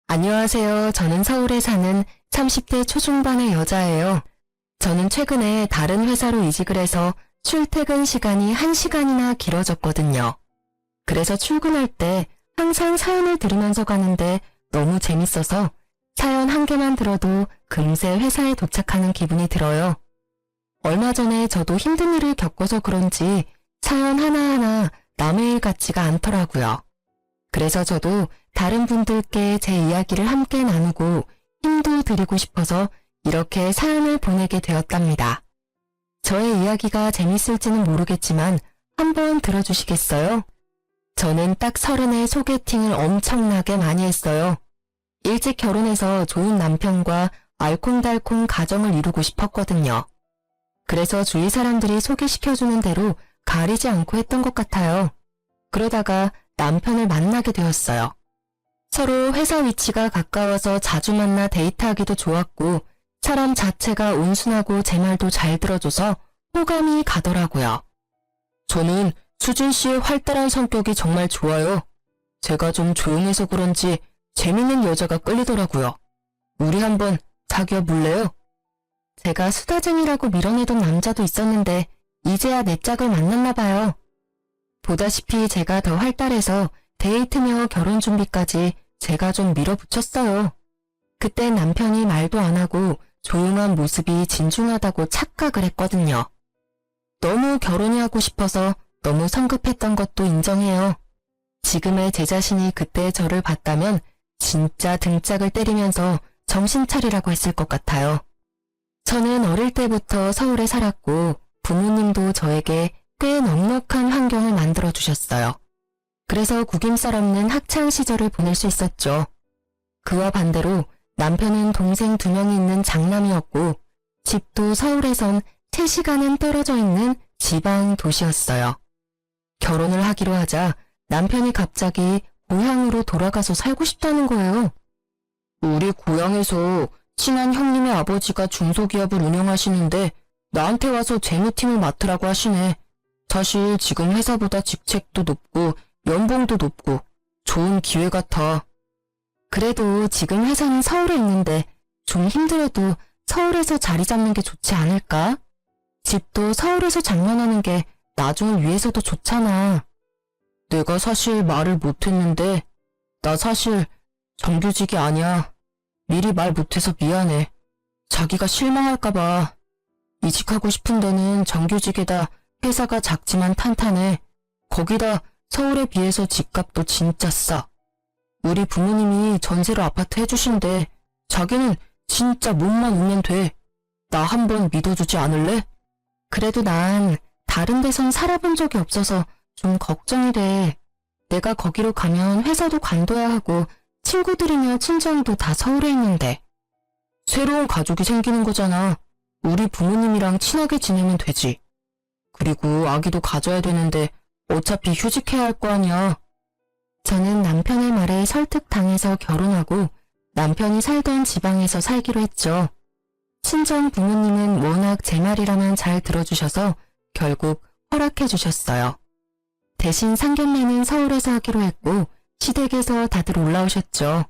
안녕하세요. 저는 서울에 사는 30대 초중반의 여자예요. 저는 최근에 다른 회사로 이직을 해서 출퇴근 시간이 1시간이나 길어졌거든요. 그래서 출근할 때 항상 사연을 들으면서 가는데 너무 재밌어서 사연 한 개만 들어도 금세 회사에 도착하는 기분이 들어요. 얼마 전에 저도 힘든 일을 겪어서 그런지 사연 하나하나 남의 일 같지가 않더라고요. 그래서 저도 다른 분들께 제 이야기를 함께 나누고 힘도 드리고 싶어서 이렇게 사연을 보내게 되었답니다. 저의 이야기가 재밌을지는 모르겠지만 한번 들어주시겠어요? 저는 딱 30에 소개팅을 엄청나게 많이 했어요. 일찍 결혼해서 좋은 남편과 알콩달콩 가정을 이루고 싶었거든요. 그래서 주위 사람들이 소개시켜주는 대로 가리지 않고 했던 것 같아요. 그러다가 남편을 만나게 되었어요. 서로 회사 위치가 가까워서 자주 만나 데이트하기도 좋았고 사람 자체가 온순하고 제 말도 잘 들어줘서 호감이 가더라고요. 저는 수진 씨의 활달한 성격이 정말 좋아요. 제가 좀 조용해서 그런지 재밌는 여자가 끌리더라고요. 우리 한번 사귀어 볼래요? 제가 수다쟁이라고 밀어내던 남자도 있었는데 이제야 내 짝을 만났나 봐요. 보다시피 제가 더 활달해서 데이트며 결혼 준비까지 제가 좀 밀어붙였어요. 그때 남편이 말도 안 하고 조용한 모습이 진중하다고 착각을 했거든요. 너무 결혼이 하고 싶어서 너무 성급했던 것도 인정해요. 지금의 제 자신이 그때 저를 봤다면 진짜 등짝을 때리면서 정신 차리라고 했을 것 같아요. 저는 어릴 때부터 서울에 살았고 부모님도 저에게 꽤 넉넉한 환경을 만들어주셨어요. 그래서 구김살 없는 학창 시절을 보낼 수 있었죠. 그와 반대로 남편은 동생 2명이 있는 장남이었고 집도 서울에선 3시간은 떨어져 있는 지방 도시였어요. 결혼을 하기로 하자 남편이 갑자기 고향으로 돌아가서 살고 싶다는 거예요. 우리 고향에서 친한 형님의 아버지가 중소기업을 운영하시는데 나한테 와서 재무팀을 맡으라고 하시네. 사실 지금 회사보다 직책도 높고 연봉도 높고 좋은 기회 같아. 그래도 지금 회사는 서울에 있는데 좀 힘들어도 서울에서 자리 잡는 게 좋지 않을까? 집도 서울에서 장만하는 게 나중을 위해서도 좋잖아. 내가 사실 말을 못했는데 나 사실 정규직이 아니야. 미리 말 못해서 미안해. 자기가 실망할까봐. 이직하고 싶은 데는 정규직에다 회사가 작지만 탄탄해. 거기다 서울에 비해서 집값도 진짜 싸. 우리 부모님이 전세로 아파트 해주신대. 자기는 진짜 몸만 오면 돼. 나 한번 믿어주지 않을래? 그래도 난 다른 데선 살아본 적이 없어서 좀 걱정이 돼. 내가 거기로 가면 회사도 관둬야 하고 친구들이며 친정도 다 서울에 있는데. 새로운 가족이 생기는 거잖아. 우리 부모님이랑 친하게 지내면 되지. 그리고 아기도 가져야 되는데 어차피 휴직해야 할 거 아니야. 저는 남편의 말에 설득당해서 결혼하고 남편이 살던 지방에서 살기로 했죠. 친정 부모님은 워낙 제 말이라면 잘 들어주셔서 결국 허락해 주셨어요. 대신 상견례는 서울에서 하기로 했고 시댁에서 다들 올라오셨죠.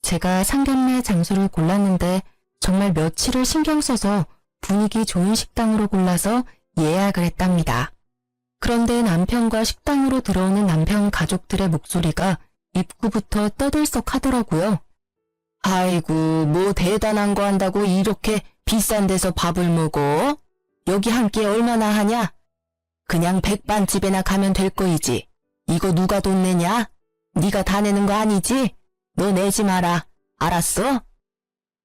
제가 상견례 장소를 골랐는데 정말 며칠을 신경 써서 분위기 좋은 식당으로 골라서 예약을 했답니다. 그런데 남편과 식당으로 들어오는 남편 가족들의 목소리가 입구부터 떠들썩 하더라고요. 아이고, 뭐 대단한 거 한다고 이렇게 비싼 데서 밥을 먹어? 여기 한 끼에 얼마나 하냐? 그냥 백반집에나 가면 될 거이지. 이거 누가 돈 내냐? 네가 다 내는 거 아니지? 너 내지 마라. 알았어?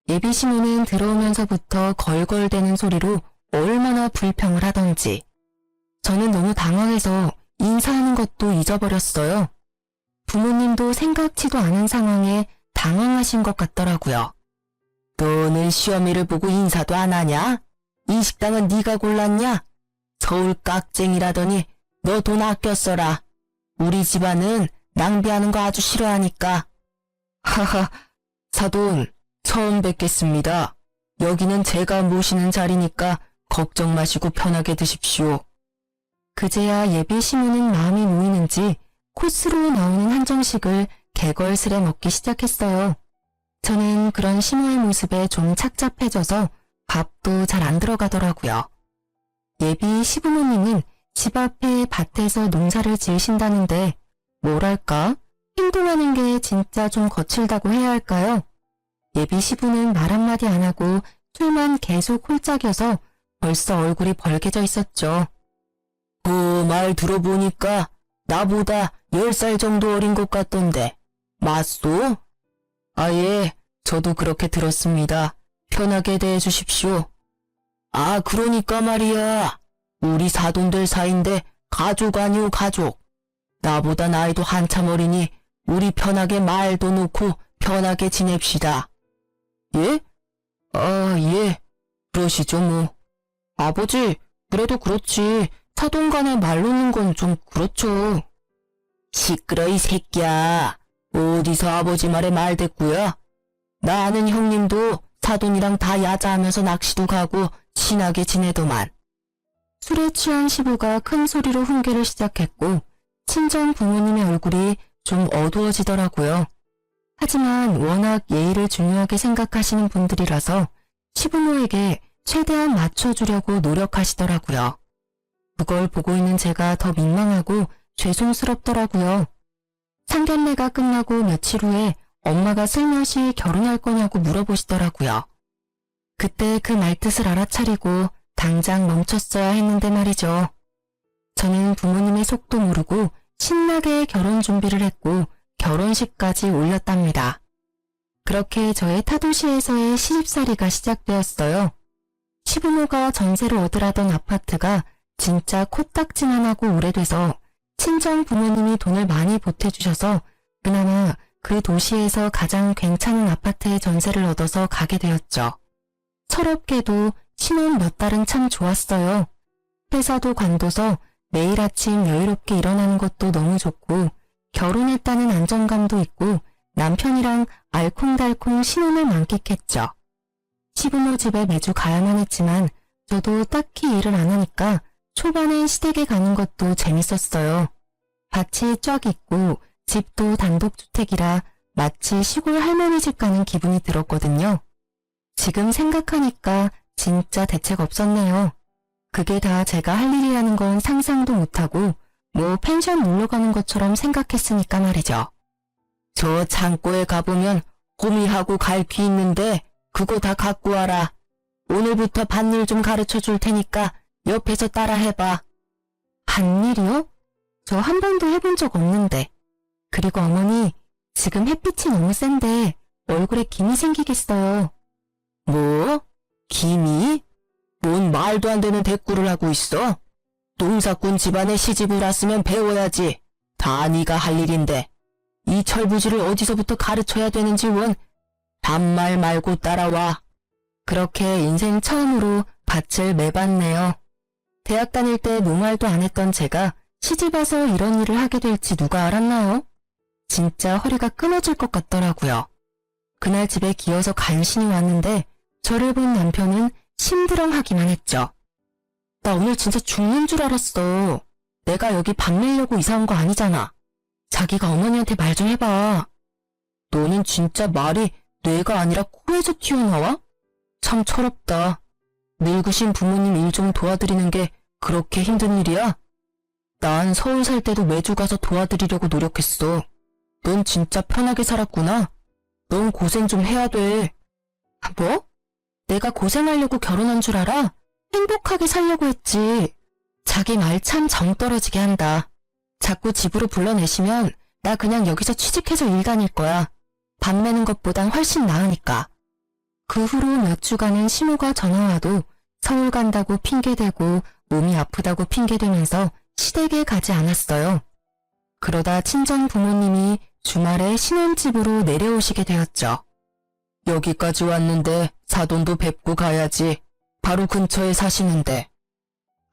예비신우는 들어오면서부터 걸걸대는 소리로 얼마나 불평을 하던지. 저는 너무 당황해서 인사하는 것도 잊어버렸어요. 부모님도 생각지도 않은 상황에 당황하신 것 같더라고요. 너는 시어미를 보고 인사도 안 하냐? 이 식당은 네가 골랐냐? 서울 깍쟁이라더니 너 돈 아껴 써라. 우리 집안은 낭비하는 거 아주 싫어하니까. 하하, 사돈 처음 뵙겠습니다. 여기는 제가 모시는 자리니까 걱정 마시고 편하게 드십시오. 그제야 예비 신우는 마음이 놓이는지 코스로 나오는 한정식을 개걸스레 먹기 시작했어요. 저는 그런 시모의 모습에 좀 착잡해져서 밥도 잘 안 들어가더라고요. 예비 시부모님은 집 앞에 밭에서 농사를 지으신다는데 뭐랄까? 행동하는 게 진짜 좀 거칠다고 해야 할까요? 예비 시부는 말 한마디 안 하고 술만 계속 홀짝여서 벌써 얼굴이 벌개져 있었죠. 그 말 들어보니까 나보다 10살 정도 어린 것 같던데 맞소? 예, 저도 그렇게 들었습니다. 편하게 대해 주십시오. 그러니까 말이야. 우리 사돈들 사이인데 가족 아니오 가족. 나보다 나이도 한참 어리니 우리 편하게 말도 놓고 편하게 지냅시다. 예? 예. 그러시죠 뭐. 아버지, 그래도 그렇지. 사돈 간에 말 놓는 건 좀 그렇죠. 시끄러 이 새끼야. 어디서 아버지 말에 말 됐구야? 나 아는 형님도 사돈이랑 다 야자하면서 낚시도 가고 친하게 지내더만. 술에 취한 시부가 큰 소리로 훈계를 시작했고 친정 부모님의 얼굴이 좀 어두워지더라고요. 하지만 워낙 예의를 중요하게 생각하시는 분들이라서 시부모에게 최대한 맞춰주려고 노력하시더라고요. 그걸 보고 있는 제가 더 민망하고 죄송스럽더라고요. 상견례가 끝나고 며칠 후에 엄마가 슬며시 결혼할 거냐고 물어보시더라고요. 그때 그 말뜻을 알아차리고 당장 멈췄어야 했는데 말이죠. 저는 부모님의 속도 모르고 신나게 결혼 준비를 했고 결혼식까지 올렸답니다. 그렇게 저의 타도시에서의 시집살이가 시작되었어요. 시부모가 전세를 얻으라던 아파트가 진짜 코딱지만 하고 오래돼서 친정 부모님이 돈을 많이 보태주셔서 그나마 그 도시에서 가장 괜찮은 아파트에 전세를 얻어서 가게 되었죠. 철없게도 신혼 몇 달은 참 좋았어요. 회사도 관둬서 매일 아침 여유롭게 일어나는 것도 너무 좋고 결혼했다는 안정감도 있고 남편이랑 알콩달콩 신혼을 만끽했죠. 시부모 집에 매주 가야만 했지만 저도 딱히 일을 안 하니까 초반엔 시댁에 가는 것도 재밌었어요. 밭이 쫙 있고 집도 단독주택이라 마치 시골 할머니 집 가는 기분이 들었거든요. 지금 생각하니까 진짜 대책 없었네요. 그게 다 제가 할 일이라는 건 상상도 못하고 뭐 펜션 놀러 가는 것처럼 생각했으니까 말이죠. 저 창고에 가보면 호미하고 갈퀴 있는데 그거 다 갖고 와라. 오늘부터 밭일 좀 가르쳐 줄 테니까 옆에서 따라 해봐. 밭일이요? 저 한 번도 해본 적 없는데. 그리고 어머니, 지금 햇빛이 너무 센데 얼굴에 김이 생기겠어요. 뭐? 김이? 뭔 말도 안 되는 대꾸를 하고 있어? 농사꾼 집안에 시집을 왔으면 배워야지. 다 네가 할 일인데. 이 철부지를 어디서부터 가르쳐야 되는지 원 반말 말고 따라와. 그렇게 인생 처음으로 밭을 매봤네요. 대학 다닐 때 농활도 안 했던 제가 시집 와서 이런 일을 하게 될지 누가 알았나요? 진짜 허리가 끊어질 것 같더라고요. 그날 집에 기어서 간신히 왔는데 저를 본 남편은 심드렁하기만 했죠. 나 오늘 진짜 죽는 줄 알았어. 내가 여기 밥 내려고 이사 온 거 아니잖아. 자기가 어머니한테 말 좀 해봐. 너는 진짜 말이 뇌가 아니라 코에서 튀어나와? 참 철없다. 늙으신 부모님 일 좀 도와드리는 게 그렇게 힘든 일이야? 난 서울 살 때도 매주 가서 도와드리려고 노력했어. 넌 진짜 편하게 살았구나. 넌 고생 좀 해야 돼. 뭐? 내가 고생하려고 결혼한 줄 알아? 행복하게 살려고 했지. 자기 말 참 정 떨어지게 한다. 자꾸 집으로 불러내시면 나 그냥 여기서 취직해서 일 다닐 거야. 밥 매는 것보단 훨씬 나으니까. 그 후로 몇 주간은 시모가 전화와도 서울 간다고 핑계대고 몸이 아프다고 핑계대면서 시댁에 가지 않았어요. 그러다 친정 부모님이 주말에 신혼집으로 내려오시게 되었죠. 여기까지 왔는데 사돈도 뵙고 가야지. 바로 근처에 사시는데.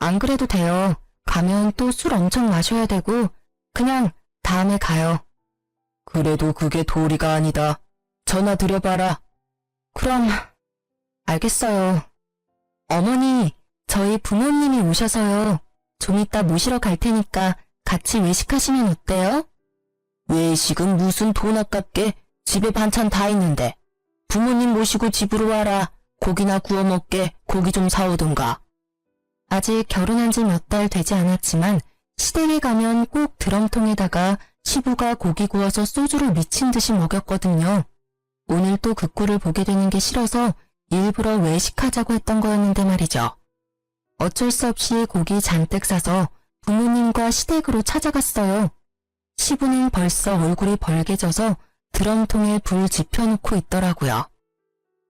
안 그래도 돼요. 가면 또 술 엄청 마셔야 되고 그냥 다음에 가요. 그래도 그게 도리가 아니다. 전화 드려봐라. 그럼 알겠어요. 어머니, 저희 부모님이 오셔서요. 좀 이따 모시러 갈 테니까 같이 외식하시면 어때요? 외식은 무슨 돈 아깝게 집에 반찬 다 있는데. 부모님 모시고 집으로 와라. 고기나 구워 먹게. 고기 좀 사오든가. 아직 결혼한 지 몇 달 되지 않았지만 시댁에 가면 꼭 드럼통에다가 시부가 고기 구워서 소주를 미친 듯이 먹였거든요. 오늘 또 그 꼴을 보게 되는 게 싫어서 일부러 외식하자고 했던 거였는데 말이죠. 어쩔 수 없이 고기 잔뜩 사서 부모님과 시댁으로 찾아갔어요. 시부는 벌써 얼굴이 벌개져서 드럼통에 불 지펴놓고 있더라고요.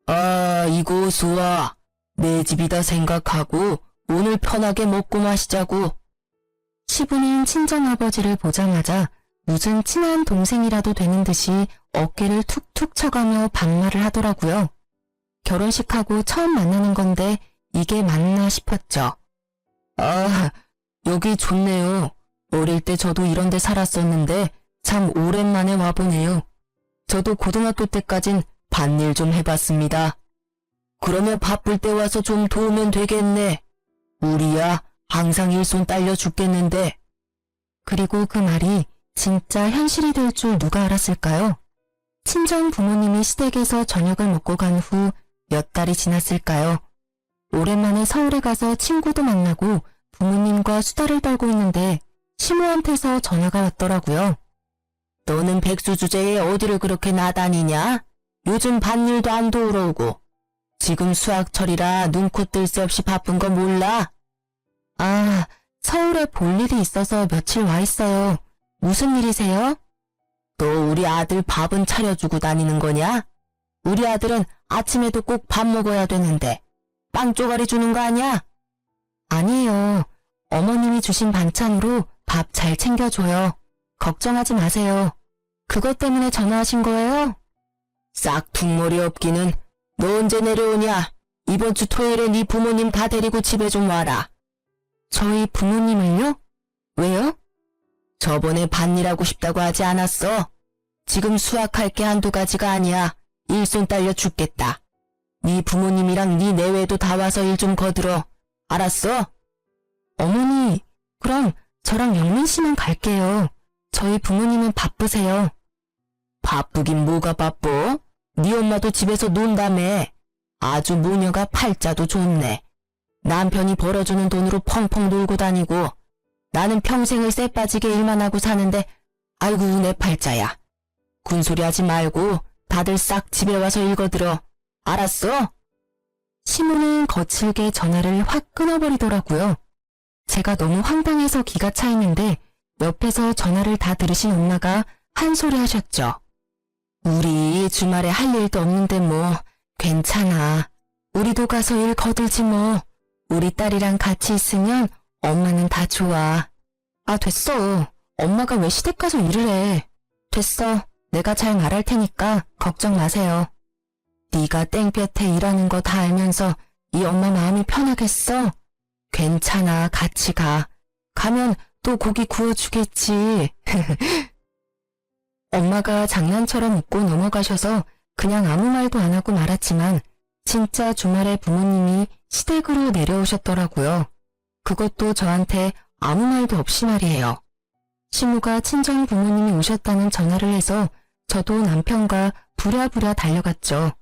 아, 이거 수아. 내 집이다 생각하고 오늘 편하게 먹고 마시자고. 시부는 친정아버지를 보자마자 무슨 친한 동생이라도 되는 듯이 어깨를 툭툭 쳐가며 반말을 하더라고요. 결혼식하고 처음 만나는 건데 이게 맞나 싶었죠. 아, 여기 좋네요. 어릴 때 저도 이런 데 살았었는데 참 오랜만에 와보네요. 저도 고등학교 때까진 밭일 좀 해봤습니다. 그러면 바쁠 때 와서 좀 도우면 되겠네. 우리야 항상 일손 딸려 죽겠는데. 그리고 그 말이 진짜 현실이 될 줄 누가 알았을까요? 친정 부모님이 시댁에서 저녁을 먹고 간 후 몇 달이 지났을까요? 오랜만에 서울에 가서 친구도 만나고 부모님과 수다를 떨고 있는데 시모한테서 전화가 왔더라고요. 너는 백수 주제에 어디를 그렇게 나다니냐? 요즘 밭일도 안 도우러 오고. 지금 수학철이라 눈코 뜰 새 없이 바쁜 거 몰라? 아, 서울에 볼 일이 있어서 며칠 와 있어요. 무슨 일이세요? 너 우리 아들 밥은 차려주고 다니는 거냐? 우리 아들은 아침에도 꼭 밥 먹어야 되는데 빵 쪼가리 주는 거 아니야? 아니에요. 어머님이 주신 반찬으로 밥 잘 챙겨줘요. 걱정하지 마세요. 그것 때문에 전화하신 거예요? 싹퉁머리 없기는. 너 언제 내려오냐? 이번 주 토요일에 네 부모님 다 데리고 집에 좀 와라. 저희 부모님을요? 왜요? 저번에 밭일하고 싶다고 하지 않았어? 지금 수학할 게 한두 가지가 아니야. 일손 딸려 죽겠다. 네 부모님이랑 네 내외도 다 와서 일 좀 거들어. 알았어? 어머니, 그럼 저랑 영민 씨만 갈게요. 저희 부모님은 바쁘세요. 바쁘긴 뭐가 바빠? 네 엄마도 집에서 논다며. 아주 모녀가 팔자도 좋네. 남편이 벌어주는 돈으로 펑펑 놀고 다니고 나는 평생을 쎄 빠지게 일만 하고 사는데 아이고 내 팔자야. 군소리 하지 말고 다들 싹 집에 와서 읽어들어. 알았어? 시모는 거칠게 전화를 확 끊어버리더라고요. 제가 너무 황당해서 기가 차있는데 옆에서 전화를 다 들으신 엄마가 한 소리 하셨죠. 우리 주말에 할 일도 없는데 뭐 괜찮아. 우리도 가서 일 거들지 뭐. 우리 딸이랑 같이 있으면 엄마는 다 좋아. 아 됐어. 엄마가 왜 시댁 가서 일을 해. 됐어. 내가 잘 말할 테니까 걱정 마세요. 네가 땡볕에 일하는 거 다 알면서 이 엄마 마음이 편하겠어? 괜찮아. 같이 가. 가면 또 고기 구워주겠지. 엄마가 장난처럼 웃고 넘어가셔서 그냥 아무 말도 안 하고 말았지만 진짜 주말에 부모님이 시댁으로 내려오셨더라고요. 그것도 저한테 아무 말도 없이 말이에요. 시모가 친정 부모님이 오셨다는 전화를 해서 저도 남편과 부랴부랴 달려갔죠.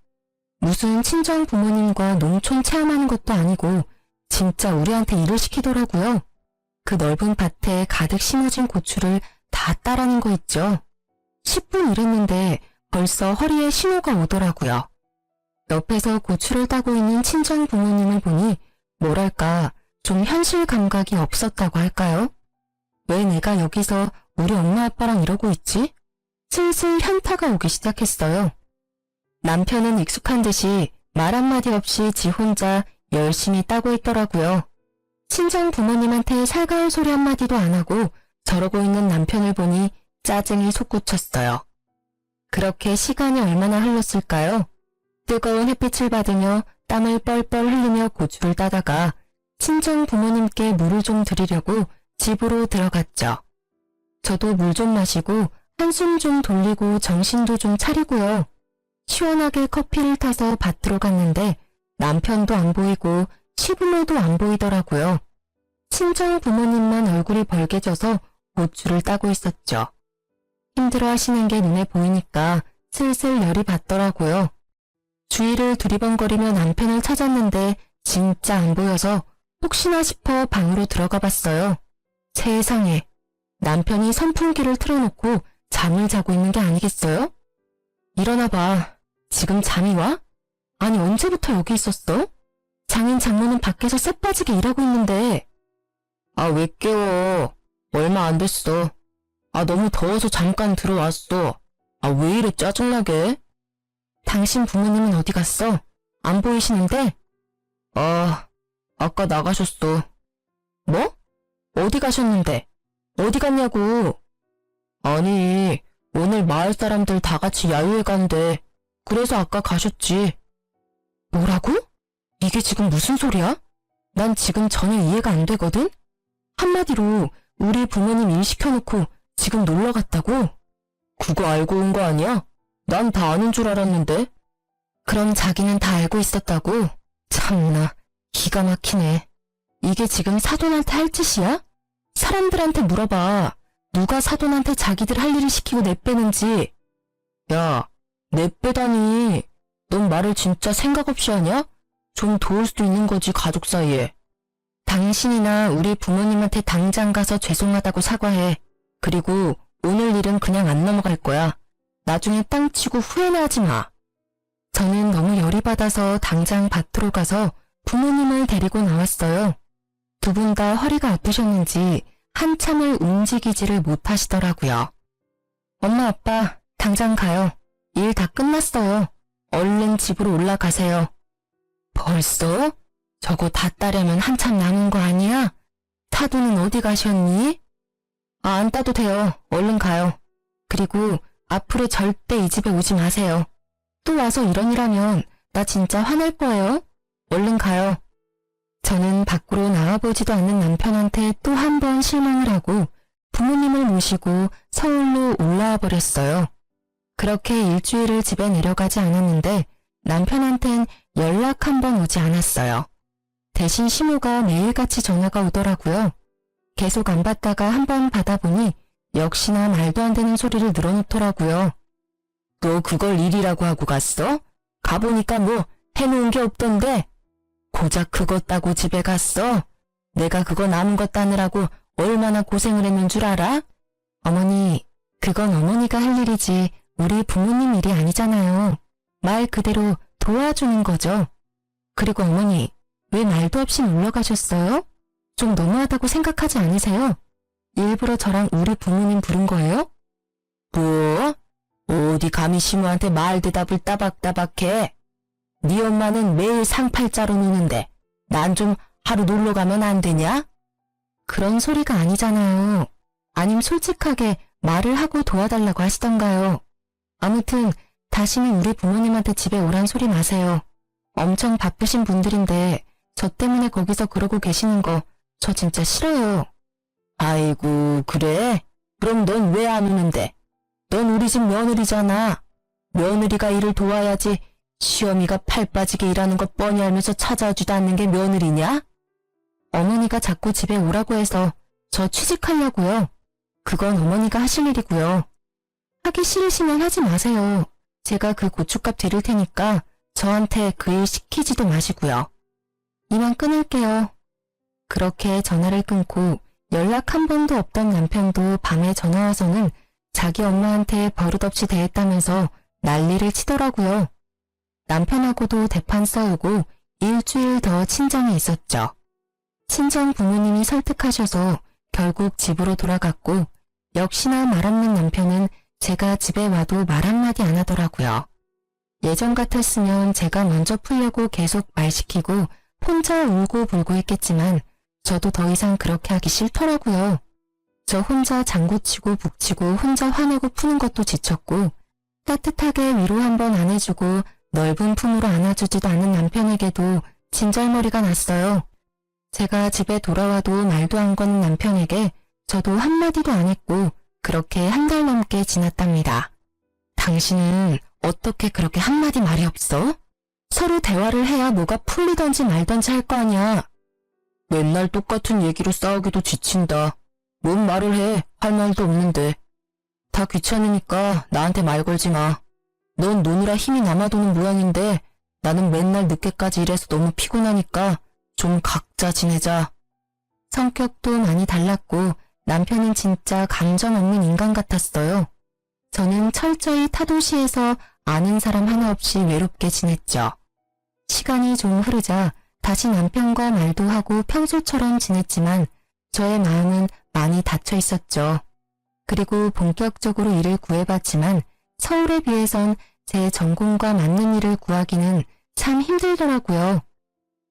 무슨 친정 부모님과 농촌 체험하는 것도 아니고 진짜 우리한테 일을 시키더라고요. 그 넓은 밭에 가득 심어진 고추를 다 따라는 거 있죠. 10분 일했는데 벌써 허리에 신호가 오더라고요. 옆에서 고추를 따고 있는 친정 부모님을 보니 뭐랄까 좀 현실 감각이 없었다고 할까요? 왜 내가 여기서 우리 엄마 아빠랑 이러고 있지? 슬슬 현타가 오기 시작했어요. 남편은 익숙한 듯이 말 한마디 없이 지 혼자 열심히 따고 있더라고요. 친정 부모님한테 살가운 소리 한마디도 안 하고 저러고 있는 남편을 보니 짜증이 솟구쳤어요. 그렇게 시간이 얼마나 흘렀을까요? 뜨거운 햇빛을 받으며 땀을 뻘뻘 흘리며 고추를 따다가 친정 부모님께 물을 좀 드리려고 집으로 들어갔죠. 저도 물 좀 마시고 한숨 좀 돌리고 정신도 좀 차리고요. 시원하게 커피를 타서 밭으로 갔는데 남편도 안 보이고 시부모도 안 보이더라고요. 친정 부모님만 얼굴이 벌개져서 고추를 따고 있었죠. 힘들어 하시는 게 눈에 보이니까 슬슬 열이 받더라고요. 주위를 두리번거리며 남편을 찾았는데 진짜 안 보여서 혹시나 싶어 방으로 들어가 봤어요. 세상에, 남편이 선풍기를 틀어놓고 잠을 자고 있는 게 아니겠어요? 일어나 봐. 지금 잠이 와? 아니 언제부터 여기 있었어? 장인 장모는 밖에서 쎄 빠지게 일하고 있는데. 아, 왜 깨워? 얼마 안 됐어. 아, 너무 더워서 잠깐 들어왔어. 아, 왜 이래 짜증나게? 당신 부모님은 어디 갔어? 안 보이시는데? 아, 아까 나가셨어. 뭐? 어디 가셨는데? 어디 갔냐고? 아니, 오늘 마을 사람들 다 같이 야유회 간대. 그래서 아까 가셨지. 뭐라고? 이게 지금 무슨 소리야? 난 지금 전혀 이해가 안 되거든? 한마디로 우리 부모님 일 시켜놓고 지금 놀러 갔다고? 그거 알고 온 거 아니야? 난 다 아는 줄 알았는데. 그럼 자기는 다 알고 있었다고? 참나, 기가 막히네. 이게 지금 사돈한테 할 짓이야? 사람들한테 물어봐. 누가 사돈한테 자기들 할 일을 시키고 내빼는지. 야, 내빼다니. 넌 말을 진짜 생각 없이 하냐? 좀 도울 수도 있는 거지, 가족 사이에. 당신이나 우리 부모님한테 당장 가서 죄송하다고 사과해. 그리고 오늘 일은 그냥 안 넘어갈 거야. 나중에 땅 치고 후회나 하지 마. 저는 너무 열이 받아서 당장 밭으로 가서 부모님을 데리고 나왔어요. 두 분 다 허리가 아프셨는지 한참을 움직이지를 못하시더라고요. 엄마, 아빠, 당장 가요. 일 다 끝났어요. 얼른 집으로 올라가세요. 벌써? 저거 다 따려면 한참 남은 거 아니야? 타두는 어디 가셨니? 아, 안 따도 돼요. 얼른 가요. 그리고 앞으로 절대 이 집에 오지 마세요. 또 와서 이런 일 하면 나 진짜 화낼 거예요. 얼른 가요. 저는 밖으로 나와보지도 않는 남편한테 또 한 번 실망을 하고 부모님을 모시고 서울로 올라와 버렸어요. 그렇게 일주일을 집에 내려가지 않았는데 남편한텐 연락 한 번 오지 않았어요. 대신 시모가 매일같이 전화가 오더라고요. 계속 안 받다가 한 번 받아보니 역시나 말도 안 되는 소리를 늘어놓더라고요. 너 그걸 일이라고 하고 갔어? 가보니까 뭐 해놓은 게 없던데? 고작 그것 따고 집에 갔어? 내가 그거 남은 것 따느라고 얼마나 고생을 했는 줄 알아? 어머니, 그건 어머니가 할 일이지 우리 부모님 일이 아니잖아요. 말 그대로 도와주는 거죠. 그리고 어머니, 왜 말도 없이 놀러 가셨어요? 좀 너무하다고 생각하지 않으세요? 일부러 저랑 우리 부모님 부른 거예요? 뭐? 어디 감히 시모한테 말 대답을 따박따박해? 네 엄마는 매일 상팔자로 노는데 난 좀 하루 놀러 가면 안 되냐? 그런 소리가 아니잖아요. 아님 솔직하게 말을 하고 도와달라고 하시던가요. 아무튼 다시는 우리 부모님한테 집에 오란 소리 마세요. 엄청 바쁘신 분들인데 저 때문에 거기서 그러고 계시는 거 저 진짜 싫어요. 아이고, 그래? 그럼 넌 왜 안 오는데? 넌 우리 집 며느리잖아. 며느리가 일을 도와야지 시어미가 팔 빠지게 일하는 것 뻔히 알면서 찾아주지도 않는 게 며느리냐? 어머니가 자꾸 집에 오라고 해서 저 취직하려고요. 그건 어머니가 하실 일이고요. 하기 싫으시면 하지 마세요. 제가 그 고춧값 드릴 테니까 저한테 그 일 시키지도 마시고요. 이만 끊을게요. 그렇게 전화를 끊고 연락 한 번도 없던 남편도 밤에 전화 와서는 자기 엄마한테 버릇없이 대했다면서 난리를 치더라고요. 남편하고도 대판 싸우고 일주일 더 친정에 있었죠. 친정 부모님이 설득하셔서 결국 집으로 돌아갔고 역시나 말 없는 남편은 제가 집에 와도 말 한마디 안 하더라고요. 예전 같았으면 제가 먼저 풀려고 계속 말 시키고 혼자 울고 불고 했겠지만 저도 더 이상 그렇게 하기 싫더라고요. 저 혼자 장구치고 북치고 혼자 화내고 푸는 것도 지쳤고 따뜻하게 위로 한번 안 해주고 넓은 품으로 안아주지도 않은 남편에게도 진절머리가 났어요. 제가 집에 돌아와도 말도 안 거는 남편에게 저도 한마디도 안 했고 그렇게 한 달 넘게 지났답니다. 당신은 어떻게 그렇게 한마디 말이 없어? 서로 대화를 해야 뭐가 풀리던지 말던지 할 거 아니야. 맨날 똑같은 얘기로 싸우기도 지친다. 뭔 말을 해? 할 말도 없는데. 다 귀찮으니까 나한테 말 걸지 마. 넌 노느라 힘이 남아도는 모양인데 나는 맨날 늦게까지 일해서 너무 피곤하니까 좀 각자 지내자. 성격도 많이 달랐고 남편은 진짜 감정 없는 인간 같았어요. 저는 철저히 타도시에서 아는 사람 하나 없이 외롭게 지냈죠. 시간이 좀 흐르자 다시 남편과 말도 하고 평소처럼 지냈지만 저의 마음은 많이 닫혀 있었죠. 그리고 본격적으로 일을 구해봤지만 서울에 비해선 제 전공과 맞는 일을 구하기는 참 힘들더라고요.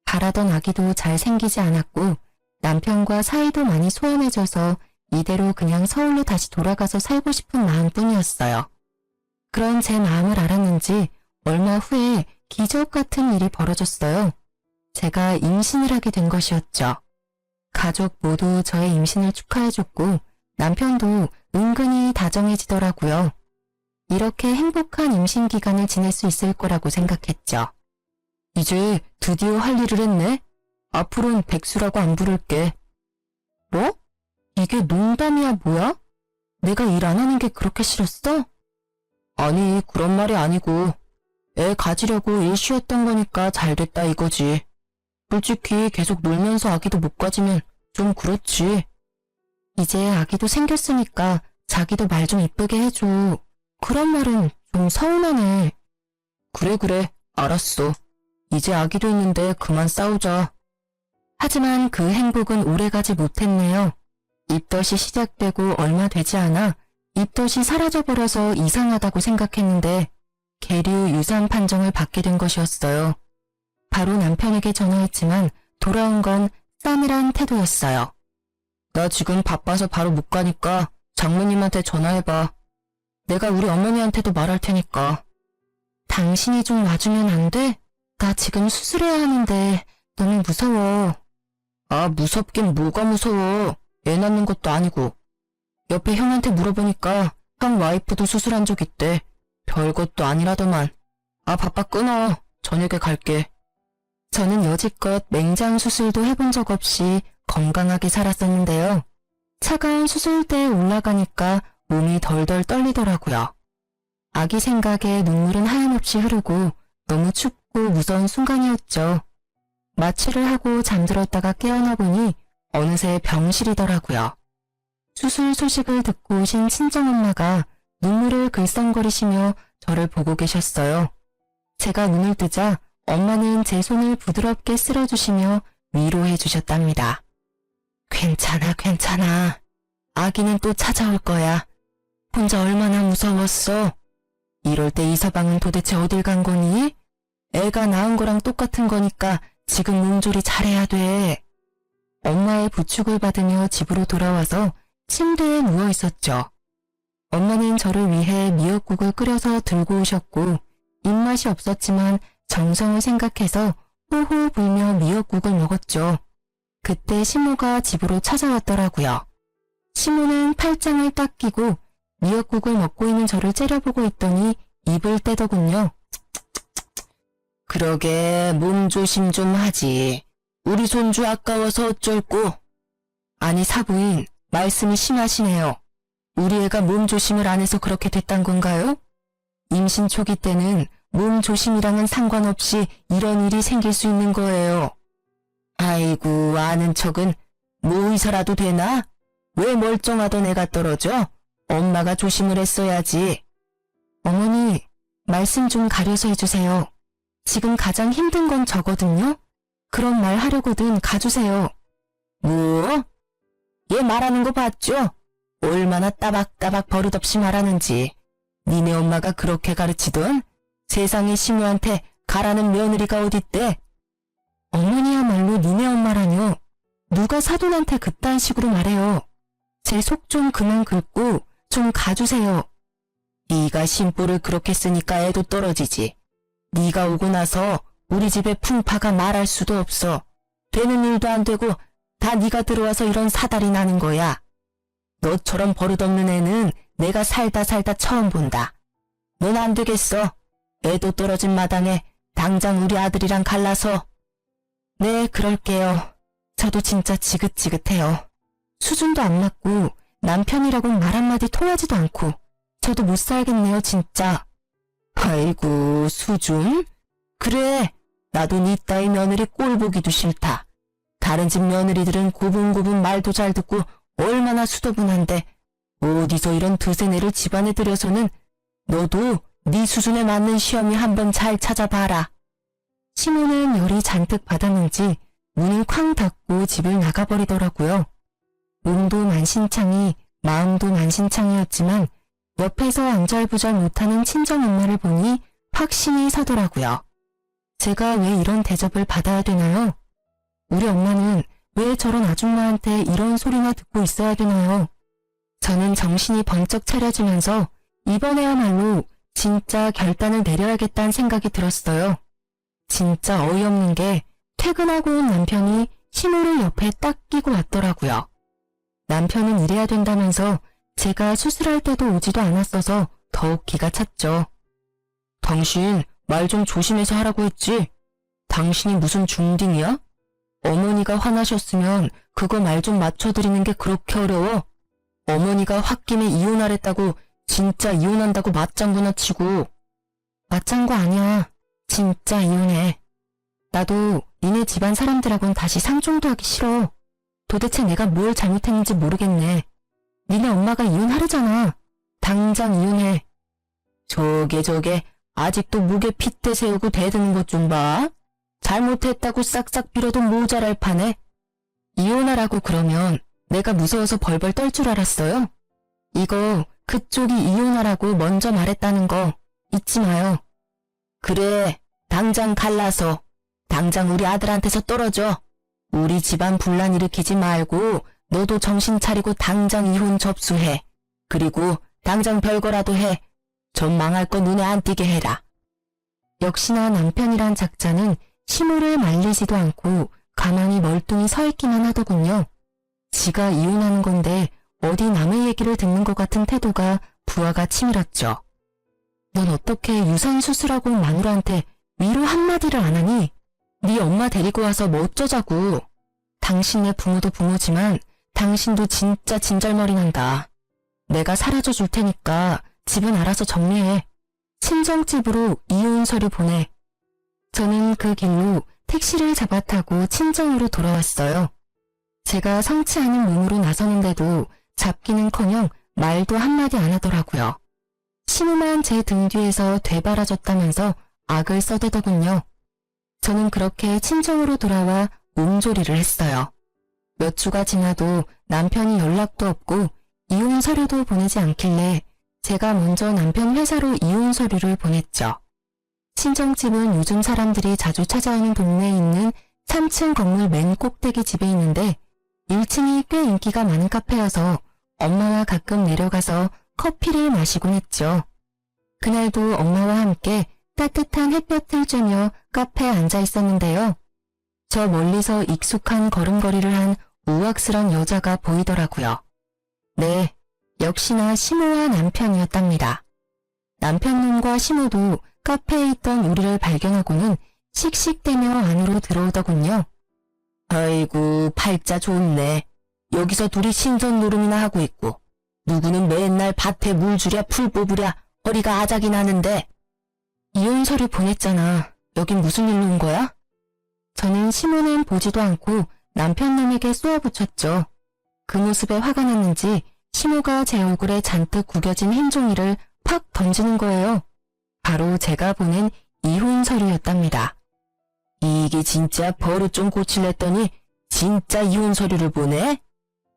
바라던 아기도 잘 생기지 않았고 남편과 사이도 많이 소원해져서 이대로 그냥 서울로 다시 돌아가서 살고 싶은 마음뿐이었어요. 그런 제 마음을 알았는지 얼마 후에 기적 같은 일이 벌어졌어요. 제가 임신을 하게 된 것이었죠. 가족 모두 저의 임신을 축하해줬고 남편도 은근히 다정해지더라고요. 이렇게 행복한 임신 기간을 지낼 수 있을 거라고 생각했죠. 이제 드디어 할 일을 했네. 앞으로는 백수라고 안 부를게. 뭐? 이게 농담이야 뭐야? 내가 일 안 하는 게 그렇게 싫었어? 아니 그런 말이 아니고 애 가지려고 일 쉬었던 거니까 잘 됐다 이거지. 솔직히 계속 놀면서 아기도 못 가지면 좀 그렇지. 이제 아기도 생겼으니까 자기도 말 좀 이쁘게 해줘. 그런 말은 좀 서운하네. 그래 알았어. 이제 아기도 있는데 그만 싸우자. 하지만 그 행복은 오래가지 못했네요. 입덧이 시작되고 얼마 되지 않아 입덧이 사라져버려서 이상하다고 생각했는데 계류 유산 판정을 받게 된 것이었어요. 바로 남편에게 전화했지만 돌아온 건 싸늘한 태도였어요. 나 지금 바빠서 바로 못 가니까 장모님한테 전화해봐. 내가 우리 어머니한테도 말할 테니까. 당신이 좀 와주면 안 돼? 나 지금 수술해야 하는데 너무 무서워. 아 무섭긴 뭐가 무서워. 애 낳는 것도 아니고. 옆에 형한테 물어보니까 형 와이프도 수술한 적 있대. 별것도 아니라더만. 아 바빠 끊어. 저녁에 갈게. 저는 여지껏 맹장 수술도 해본 적 없이 건강하게 살았었는데요. 차가운 수술대에 올라가니까 몸이 덜덜 떨리더라고요. 아기 생각에 눈물은 하염없이 흐르고 너무 춥고 무서운 순간이었죠. 마취를 하고 잠들었다가 깨어나 보니 어느새 병실이더라고요. 수술 소식을 듣고 오신 친정엄마가 눈물을 글썽거리시며 저를 보고 계셨어요. 제가 눈을 뜨자 엄마는 제 손을 부드럽게 쓸어주시며 위로해 주셨답니다. 괜찮아. 아기는 또 찾아올 거야. 혼자 얼마나 무서웠어. 이럴 때 이 서방은 도대체 어딜 간 거니? 애가 낳은 거랑 똑같은 거니까 지금 몸조리 잘해야 돼. 엄마의 부축을 받으며 집으로 돌아와서 침대에 누워 있었죠. 엄마는 저를 위해 미역국을 끓여서 들고 오셨고 입맛이 없었지만 정성을 생각해서 호호 불며 미역국을 먹었죠. 그때 시모가 집으로 찾아왔더라고요. 시모는 팔짱을 딱 끼고 미역국을 먹고 있는 저를 째려보고 있더니 입을 떼더군요. 그러게 몸 조심 좀 하지. 우리 손주 아까워서 어쩔꼬. 아니 사부인 말씀이 심하시네요. 우리 애가 몸 조심을 안 해서 그렇게 됐단 건가요? 임신 초기 때는 몸 조심이랑은 상관없이 이런 일이 생길 수 있는 거예요. 아이고 아는 척은 뭐 의사라도 되나? 왜 멀쩡하던 애가 떨어져? 엄마가 조심을 했어야지. 어머니 말씀 좀 가려서 해주세요. 지금 가장 힘든 건 저거든요. 그런 말 하려거든 가주세요. 뭐? 얘 말하는 거 봤죠? 얼마나 따박따박 버릇없이 말하는지. 니네 엄마가 그렇게 가르치던? 세상에 시모한테 가라는 며느리가 어딨대? 어머니야말로 니네 엄마라뇨. 누가 사돈한테 그딴 식으로 말해요. 제 속 좀 그만 긁고 좀 가주세요. 네가 심보를 그렇게 쓰니까 애도 떨어지지. 네가 오고 나서 우리 집에 풍파가 말할 수도 없어. 되는 일도 안 되고 다 네가 들어와서 이런 사달이 나는 거야. 너처럼 버릇없는 애는 내가 살다 처음 본다. 넌 안 되겠어. 애도 떨어진 마당에 당장 우리 아들이랑 갈라서. 네, 그럴게요. 저도 진짜 지긋지긋해요. 수준도 안 맞고 남편이라고는 말 한마디 통하지도 않고 저도 못 살겠네요, 진짜. 아이고, 수준? 그래, 나도 니 따위 며느리 꼴 보기도 싫다. 다른 집 며느리들은 고분고분 말도 잘 듣고 얼마나 수더분한데 어디서 이런 드세네를 집안에 들여서는 너도 네 수준에 맞는 시험이 한번 잘 찾아봐라. 시모는 열이 잔뜩 받았는지 문을 쾅 닫고 집을 나가버리더라고요. 몸도 만신창이 마음도 만신창이었지만 옆에서 안절부절 못하는 친정엄마를 보니 확신이 서더라고요. 제가 왜 이런 대접을 받아야 되나요? 우리 엄마는 왜 저런 아줌마한테 이런 소리나 듣고 있어야 되나요? 저는 정신이 번쩍 차려지면서 이번에야말로 진짜 결단을 내려야겠다는 생각이 들었어요. 진짜 어이없는 게 퇴근하고 온 남편이 시모를 옆에 딱 끼고 왔더라고요. 남편은 이래야 된다면서 제가 수술할 때도 오지도 않았어서 더욱 기가 찼죠. 당신 말 좀 조심해서 하라고 했지? 당신이 무슨 중딩이야? 어머니가 화나셨으면 그거 말 좀 맞춰드리는 게 그렇게 어려워? 어머니가 홧김에 이혼하랬다고 진짜 이혼한다고 맞장구나 치고. 맞장구 아니야. 진짜 이혼해. 나도 니네 집안 사람들하고는 다시 상종도 하기 싫어. 도대체 내가 뭘 잘못했는지 모르겠네. 니네 엄마가 이혼하려잖아. 당장 이혼해. 저게 아직도 목에 핏대 세우고 대드는 것 좀 봐. 잘못했다고 싹싹 빌어도 모자랄 판에. 이혼하라고 그러면 내가 무서워서 벌벌 떨 줄 알았어요? 이거 그쪽이 이혼하라고 먼저 말했다는 거 잊지 마요. 그래, 당장 갈라서. 당장 우리 아들한테서 떨어져. 우리 집안 분란 일으키지 말고 너도 정신 차리고 당장 이혼 접수해. 그리고 당장 별거라도 해. 좀 망할 거 눈에 안 띄게 해라. 역시나 남편이란 작자는 시모를 말리지도 않고 가만히 멀뚱히 서 있기만 하더군요. 지가 이혼하는 건데 어디 남의 얘기를 듣는 것 같은 태도가 부하가 치밀었죠. 넌 어떻게 유산 수술하고 온 마누라한테 위로 한마디를 안 하니? 네 엄마 데리고 와서 뭐 어쩌자고. 당신네 부모도 부모지만 당신도 진짜 진절머리 난다. 내가 사라져 줄 테니까 집은 알아서 정리해. 친정집으로 이혼 서류 보내. 저는 그 길로 택시를 잡아 타고 친정으로 돌아왔어요. 제가 성치 않은 몸으로 나서는데도 잡기는커녕 말도 한마디 안 하더라고요. 시무만 제 등 뒤에서 되바라졌다면서 악을 써대더군요. 저는 그렇게 친정으로 돌아와 몸조리를 했어요. 몇 주가 지나도 남편이 연락도 없고 이혼 서류도 보내지 않길래 제가 먼저 남편 회사로 이혼 서류를 보냈죠. 친정집은 요즘 사람들이 자주 찾아오는 동네에 있는 3층 건물 맨 꼭대기 집에 있는데 1층이 꽤 인기가 많은 카페여서 엄마와 가끔 내려가서 커피를 마시곤 했죠. 그날도 엄마와 함께 따뜻한 햇볕을 쬐며 카페에 앉아 있었는데요. 저 멀리서 익숙한 걸음걸이를 한 우악스런 여자가 보이더라고요. 네, 역시나 시모와 남편이었답니다. 남편놈과 시모도 카페에 있던 우리를 발견하고는 씩씩대며 안으로 들어오더군요. 아이고, 팔자 좋네. 여기서 둘이 신선 노름이나 하고 있고 누구는 맨날 밭에 물 주랴 풀 뽑으랴 허리가 아작이 나는데. 이혼 서류 보냈잖아. 여긴 무슨 일로 온 거야? 저는 시모는 보지도 않고 남편놈에게 쏘아붙였죠. 그 모습에 화가 났는지 시모가 제 얼굴에 잔뜩 구겨진 흰 종이를 팍 던지는 거예요. 바로 제가 보낸 이혼 서류였답니다. 이게 진짜 버릇 좀 고칠랬더니 진짜 이혼 서류를 보내?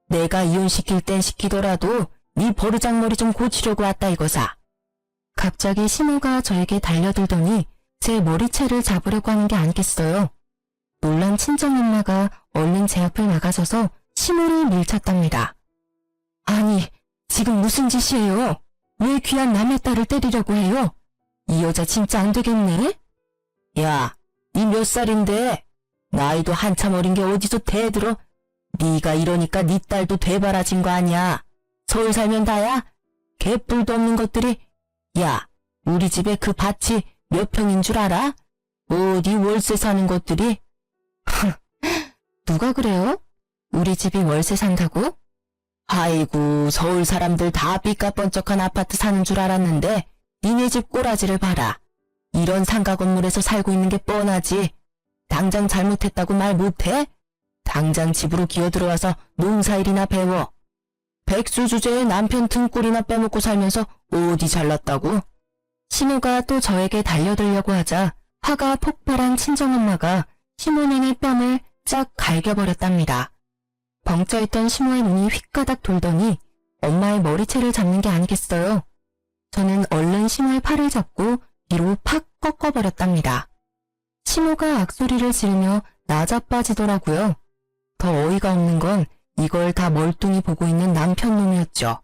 내가 이혼시킬 땐 시키더라도 네 버르장머리 좀 고치려고 왔다 이거사. 갑자기 시모가 저에게 달려들더니 제 머리채를 잡으려고 하는 게 아니겠어요. 놀란 친정엄마가 얼른 제 앞을 나가서서 시모를 밀쳤답니다. 아니, 지금 무슨 짓이에요? 왜 귀한 남의 딸을 때리려고 해요? 이 여자 진짜 안 되겠네? 야, 니 몇 살인데? 나이도 한참 어린 게 어디서 대들어? 네가 이러니까 네 딸도 되바라진 거 아니야. 서울 살면 다야? 개뿔도 없는 것들이. 야, 우리 집에 그 밭이 몇 평인 줄 알아? 어디 월세 사는 것들이? 누가 그래요? 우리 집이 월세 산다고? 아이고, 서울 사람들 다 삐까뻔쩍한 아파트 사는 줄 알았는데 니네 집 꼬라지를 봐라. 이런 상가 건물에서 살고 있는 게 뻔하지. 당장 잘못했다고 말 못해? 당장 집으로 기어들어와서 농사일이나 배워. 백수 주제에 남편 등골이나 빼먹고 살면서 어디 잘났다고? 시모가 또 저에게 달려들려고 하자 화가 폭발한 친정엄마가 시모네의 뺨을 쫙 갈겨버렸답니다. 벙쪄있던 시모의 눈이 휙가닥 돌더니 엄마의 머리채를 잡는 게 아니겠어요. 저는 얼른 시모의 팔을 잡고 뒤로 팍 꺾어버렸답니다. 시모가 악소리를 지르며 나자빠지더라고요. 더 어이가 없는 건 이걸 다 멀뚱히 보고 있는 남편 놈이었죠.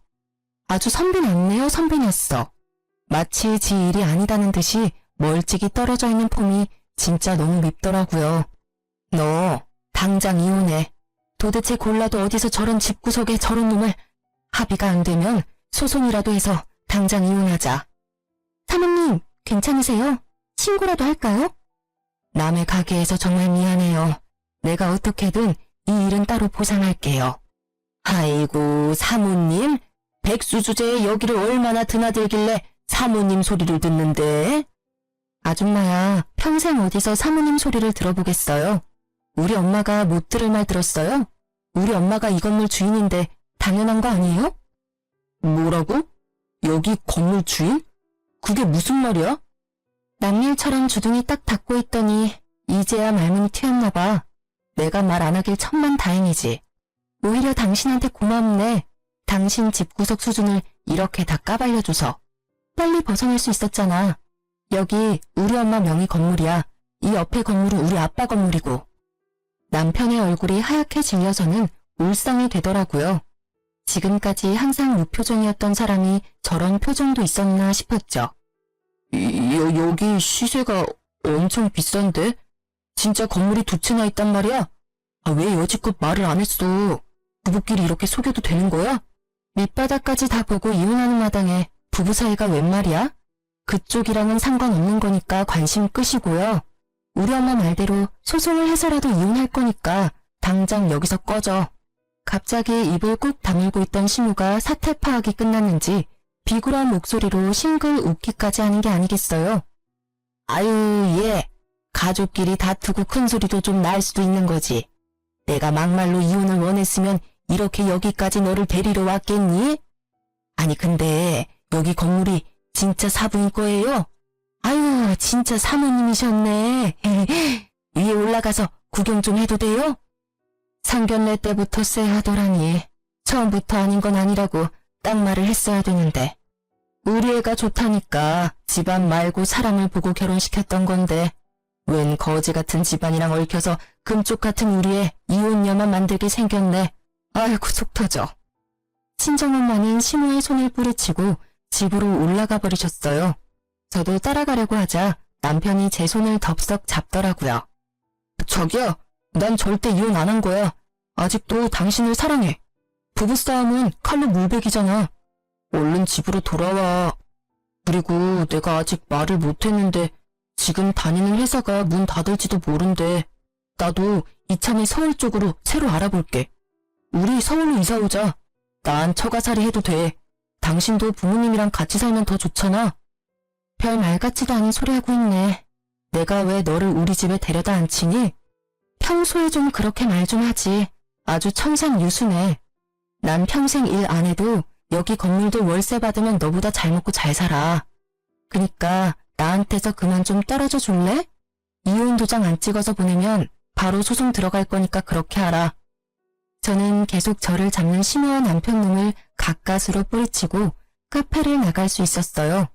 아주 선비났네요, 선비났어. 마치 지 일이 아니다는 듯이 멀찍이 떨어져 있는 폼이 진짜 너무 밉더라고요. 너 당장 이혼해. 도대체 골라도 어디서 저런 집구석에 저런 놈을. 합의가 안 되면 소송이라도 해서 당장 이혼하자. 사모님, 괜찮으세요? 신고라도 할까요? 남의 가게에서 정말 미안해요. 내가 어떻게든 이 일은 따로 보상할게요. 아이고, 사모님? 백수 주제에 여기를 얼마나 드나들길래 사모님 소리를 듣는데? 아줌마야, 평생 어디서 사모님 소리를 들어보겠어요? 우리 엄마가 못 들을 말 들었어요? 우리 엄마가 이 건물 주인인데 당연한 거 아니에요? 뭐라고? 여기 건물 주인? 그게 무슨 말이야? 남일처럼 주둥이 딱 닫고 있더니 이제야 말문이 튀었나 봐. 내가 말 안 하길 천만 다행이지. 오히려 당신한테 고맙네. 당신 집구석 수준을 이렇게 다 까발려줘서. 빨리 벗어날 수 있었잖아. 여기 우리 엄마 명의 건물이야. 이 옆에 건물은 우리 아빠 건물이고. 남편의 얼굴이 하얗게 질려서는 울상이 되더라고요. 지금까지 항상 무표정이었던 사람이 저런 표정도 있었나 싶었죠. 여기 시세가 엄청 비싼데? 진짜 건물이 두 채나 있단 말이야? 왜 여지껏 말을 안 했어? 부부끼리 이렇게 속여도 되는 거야? 밑바닥까지 다 보고 이혼하는 마당에 부부 사이가 웬 말이야? 그쪽이랑은 상관없는 거니까 관심 끄시고요. 우리 엄마 말대로 소송을 해서라도 이혼할 거니까 당장 여기서 꺼져. 갑자기 입을 꾹 다물고 있던 시무가 사태 파악이 끝났는지 비굴한 목소리로 싱글 웃기까지 하는 게 아니겠어요. 아유, 예. 가족끼리 다투고 큰 소리도 좀 날 수도 있는 거지. 내가 막말로 이혼을 원했으면 이렇게 여기까지 너를 데리러 왔겠니? 아니 근데 여기 건물이 진짜 사부인 거예요? 아유, 진짜 사모님이셨네. 위에 올라가서 구경 좀 해도 돼요? 상견례 때부터 쎄하더라니. 처음부터 아닌 건 아니라고 딱 말을 했어야 되는데. 우리 애가 좋다니까 집안 말고 사람을 보고 결혼시켰던 건데 웬 거지 같은 집안이랑 얽혀서 금쪽 같은 우리 애 이혼녀만 만들게 생겼네. 아이고 속 터져. 친정엄마는 시모의 손을 뿌리치고 집으로 올라가 버리셨어요. 저도 따라가려고 하자 남편이 제 손을 덥석 잡더라고요. 저기요, 난 절대 이혼 안 한 거야. 아직도 당신을 사랑해. 부부싸움은 칼로 물베기잖아. 얼른 집으로 돌아와. 그리고 내가 아직 말을 못했는데 지금 다니는 회사가 문 닫을지도 모른대. 나도 이참에 서울 쪽으로 새로 알아볼게. 우리 서울로 이사 오자. 난 처가살이 해도 돼. 당신도 부모님이랑 같이 살면 더 좋잖아. 별 말 같지도 않은 소리 하고 있네. 내가 왜 너를 우리 집에 데려다 앉히니? 평소에 좀 그렇게 말 좀 하지. 아주 청산유수네. 난 평생 일 안 해도 여기 건물들 월세 받으면 너보다 잘 먹고 잘 살아. 그니까 나한테서 그만 좀 떨어져 줄래? 이혼 도장 안 찍어서 보내면 바로 소송 들어갈 거니까 그렇게 하라. 저는 계속 저를 잡는 심오한 남편놈을 가까스로 뿌리치고 카페를 나갈 수 있었어요.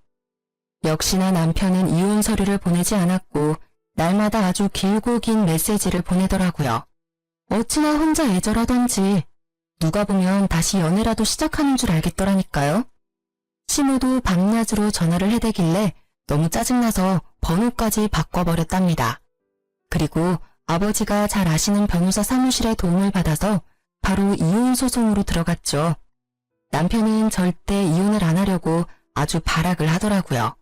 역시나 남편은 이혼 서류를 보내지 않았고 날마다 아주 길고 긴 메시지를 보내더라고요. 어찌나 혼자 애절하던지 누가 보면 다시 연애라도 시작하는 줄 알겠더라니까요. 시모도 밤낮으로 전화를 해대길래 너무 짜증나서 번호까지 바꿔버렸답니다. 그리고 아버지가 잘 아시는 변호사 사무실의 도움을 받아서 바로 이혼 소송으로 들어갔죠. 남편은 절대 이혼을 안 하려고 아주 발악을 하더라고요.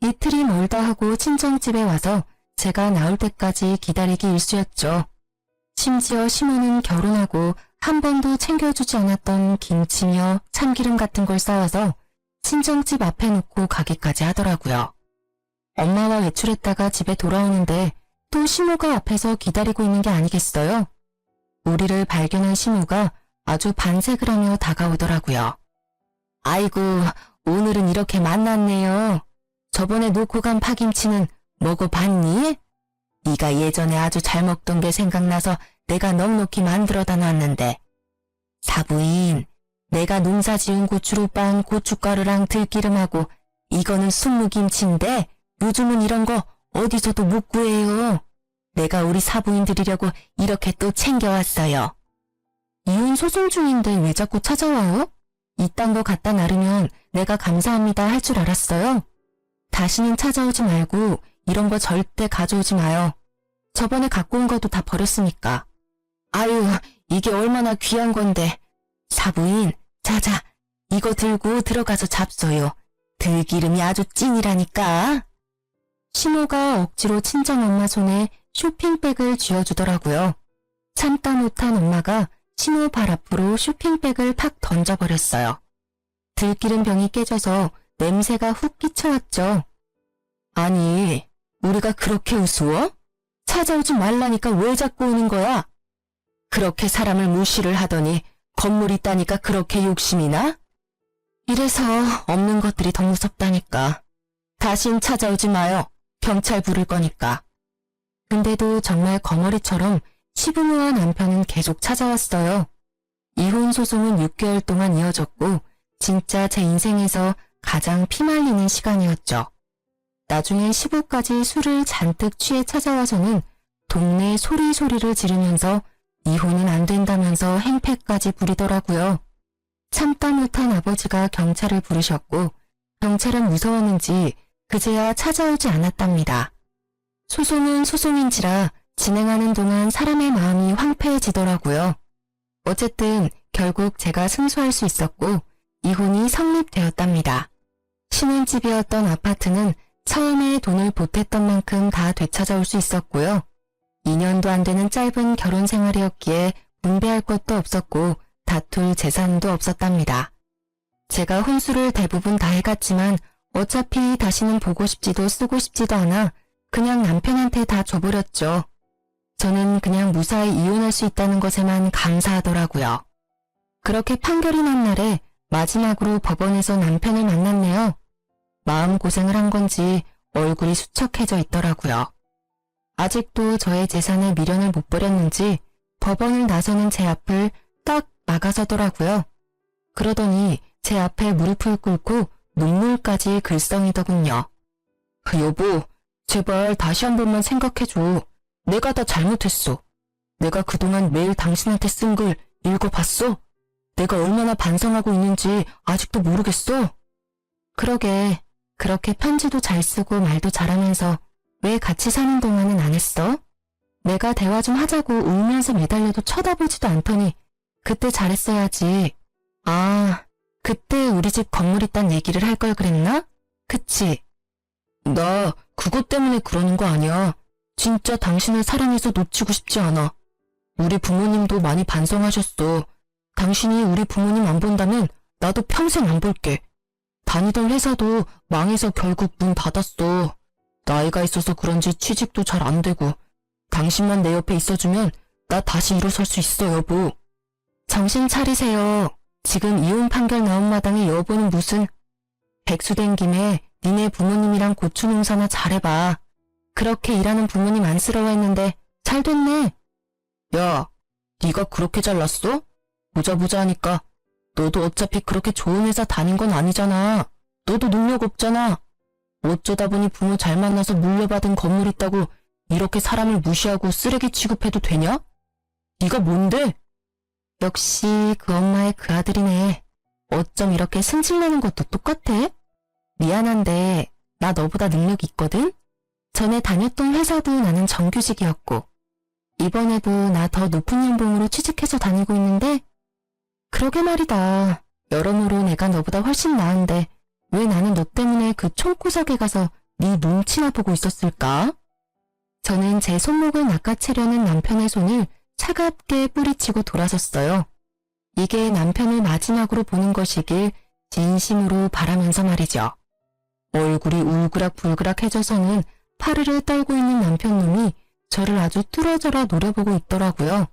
이틀이 멀다 하고 친정집에 와서 제가 나올 때까지 기다리기 일쑤였죠. 심지어 시모는 결혼하고 한 번도 챙겨주지 않았던 김치며 참기름 같은 걸 싸와서 친정집 앞에 놓고 가기까지 하더라고요. 엄마와 외출했다가 집에 돌아오는데 또 시모가 앞에서 기다리고 있는 게 아니겠어요? 우리를 발견한 시모가 아주 반색을 하며 다가오더라고요. 아이고, 오늘은 이렇게 만났네요. 저번에 놓고 간 파김치는 먹어봤니? 네가 예전에 아주 잘 먹던 게 생각나서 내가 넉넉히 만들어다 놨는데. 사부인, 내가 농사 지은 고추로 빤 고춧가루랑 들기름하고 이거는 순무김치인데 요즘은 이런 거 어디서도 못 구해요. 내가 우리 사부인 드리려고 이렇게 또 챙겨왔어요. 이혼 소송 중인데 왜 자꾸 찾아와요? 이딴 거 갖다 나르면 내가 감사합니다 할 줄 알았어요. 다시는 찾아오지 말고 이런 거 절대 가져오지 마요. 저번에 갖고 온 것도 다 버렸으니까. 아유, 이게 얼마나 귀한 건데. 사부인, 자자, 이거 들고 들어가서 잡숴요. 들기름이 아주 찐이라니까. 시모가 억지로 친정엄마 손에 쇼핑백을 쥐어주더라고요. 참다 못한 엄마가 시모 발 앞으로 쇼핑백을 팍 던져버렸어요. 들기름 병이 깨져서 냄새가 훅 끼쳐왔죠. 아니, 우리가 그렇게 우스워? 찾아오지 말라니까 왜 자꾸 오는 거야? 그렇게 사람을 무시를 하더니 건물 있다니까 그렇게 욕심이 나? 이래서 없는 것들이 더 무섭다니까. 다신 찾아오지 마요. 경찰 부를 거니까. 근데도 정말 거머리처럼 시부모와 남편은 계속 찾아왔어요. 이혼 소송은 6개월 동안 이어졌고 진짜 제 인생에서 가장 피말리는 시간이었죠. 나중에 시부까지 술을 잔뜩 취해 찾아와서는 동네 소리소리를 지르면서 이혼은 안 된다면서 행패까지 부리더라고요. 참다 못한 아버지가 경찰을 부르셨고 경찰은 무서웠는지 그제야 찾아오지 않았답니다. 소송은 소송인지라 진행하는 동안 사람의 마음이 황폐해지더라고요. 어쨌든 결국 제가 승소할 수 있었고 이혼이 성립되었답니다. 신혼집이었던 아파트는 처음에 돈을 보탰던 만큼 다 되찾아올 수 있었고요. 2년도 안 되는 짧은 결혼 생활이었기에 분배할 것도 없었고 다툴 재산도 없었답니다. 제가 혼수를 대부분 다 해갔지만 어차피 다시는 보고 싶지도 쓰고 싶지도 않아 그냥 남편한테 다 줘버렸죠. 저는 그냥 무사히 이혼할 수 있다는 것에만 감사하더라고요. 그렇게 판결이 난 날에 마지막으로 법원에서 남편을 만났네요. 마음고생을 한 건지 얼굴이 수척해져 있더라고요. 아직도 저의 재산에 미련을 못 버렸는지 법원을 나서는 제 앞을 딱 막아서더라고요. 그러더니 제 앞에 무릎을 꿇고 눈물까지 글썽이더군요. 여보, 제발 다시 한 번만 생각해줘. 내가 다 잘못했어. 내가 그동안 매일 당신한테 쓴 글 읽어봤어? 내가 얼마나 반성하고 있는지 아직도 모르겠어? 그러게, 그렇게 편지도 잘 쓰고 말도 잘하면서 왜 같이 사는 동안은 안 했어? 내가 대화 좀 하자고 울면서 매달려도 쳐다보지도 않더니 그때 잘했어야지. 아, 그때 우리 집 건물 있단 얘기를 할 걸 그랬나? 그치? 나 그것 때문에 그러는 거 아니야. 진짜 당신을 사랑해서 놓치고 싶지 않아. 우리 부모님도 많이 반성하셨어. 당신이 우리 부모님 안 본다면 나도 평생 안 볼게. 다니던 회사도 망해서 결국 문 닫았어. 나이가 있어서 그런지 취직도 잘 안 되고 당신만 내 옆에 있어주면 나 다시 일어설 수 있어, 여보. 정신 차리세요. 지금 이혼 판결 나온 마당에 여보는 무슨. 백수 된 김에 니네 부모님이랑 고추 농사나 잘해봐. 그렇게 일하는 부모님 안쓰러워했는데 잘 됐네. 야, 네가 그렇게 잘났어? 보자 하니까 너도 어차피 그렇게 좋은 회사 다닌 건 아니잖아. 너도 능력 없잖아. 어쩌다 보니 부모 잘 만나서 물려받은 건물 있다고 이렇게 사람을 무시하고 쓰레기 취급해도 되냐? 네가 뭔데? 역시 그 엄마의 그 아들이네. 어쩜 이렇게 승질내는 것도 똑같아? 미안한데 나 너보다 능력 있거든? 전에 다녔던 회사도 나는 정규직이었고 이번에도 나 더 높은 연봉으로 취직해서 다니고 있는데 그러게 말이다. 여러모로 내가 너보다 훨씬 나은데 왜 나는 너 때문에 그 총구석에 가서 네 눈치나 보고 있었을까? 저는 제 손목을 낚아채려는 남편의 손을 차갑게 뿌리치고 돌아섰어요. 이게 남편을 마지막으로 보는 것이길 진심으로 바라면서 말이죠. 얼굴이 울그락불그락해져서는 파르르 떨고 있는 남편놈이 저를 아주 뚫어져라 노려보고 있더라고요.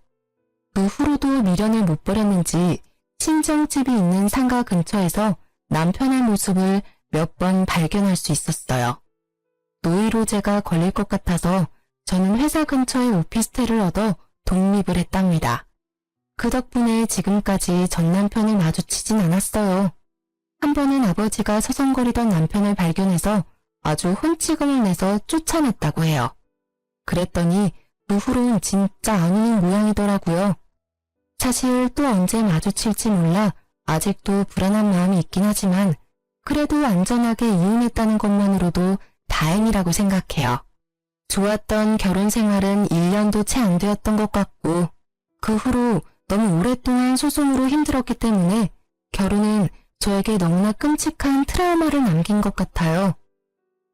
그 후로도 미련을 못 버렸는지 친정집이 있는 상가 근처에서 남편의 모습을 몇 번 발견할 수 있었어요. 노이로제가 걸릴 것 같아서 저는 회사 근처에 오피스텔을 얻어 독립을 했답니다. 그 덕분에 지금까지 전 남편을 마주치진 않았어요. 한 번은 아버지가 서성거리던 남편을 발견해서 아주 혼치금을 내서 쫓아냈다고 해요. 그랬더니 그 후로는 진짜 안 오는 모양이더라고요. 사실 또 언제 마주칠지 몰라 아직도 불안한 마음이 있긴 하지만 그래도 안전하게 이혼했다는 것만으로도 다행이라고 생각해요. 좋았던 결혼 생활은 1년도 채 안 되었던 것 같고 그 후로 너무 오랫동안 소송으로 힘들었기 때문에 결혼은 저에게 너무나 끔찍한 트라우마를 남긴 것 같아요.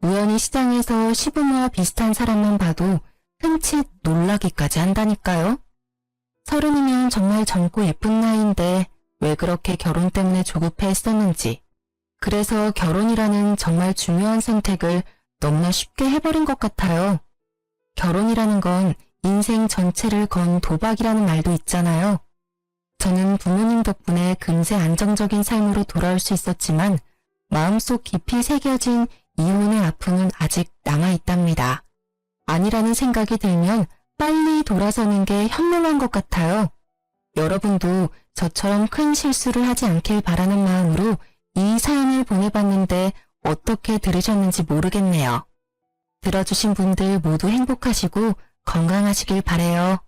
우연히 시장에서 시부모와 비슷한 사람만 봐도 흠칫 놀라기까지 한다니까요. 30이면 정말 젊고 예쁜 나이인데 왜 그렇게 결혼 때문에 조급해 했었는지, 그래서 결혼이라는 정말 중요한 선택을 너무나 쉽게 해버린 것 같아요. 결혼이라는 건 인생 전체를 건 도박이라는 말도 있잖아요. 저는 부모님 덕분에 금세 안정적인 삶으로 돌아올 수 있었지만 마음속 깊이 새겨진 이혼의 아픔은 아직 남아있답니다. 아니라는 생각이 들면 빨리 돌아서는 게 현명한 것 같아요. 여러분도 저처럼 큰 실수를 하지 않길 바라는 마음으로 이 사연을 보내봤는데 어떻게 들으셨는지 모르겠네요. 들어주신 분들 모두 행복하시고 건강하시길 바래요.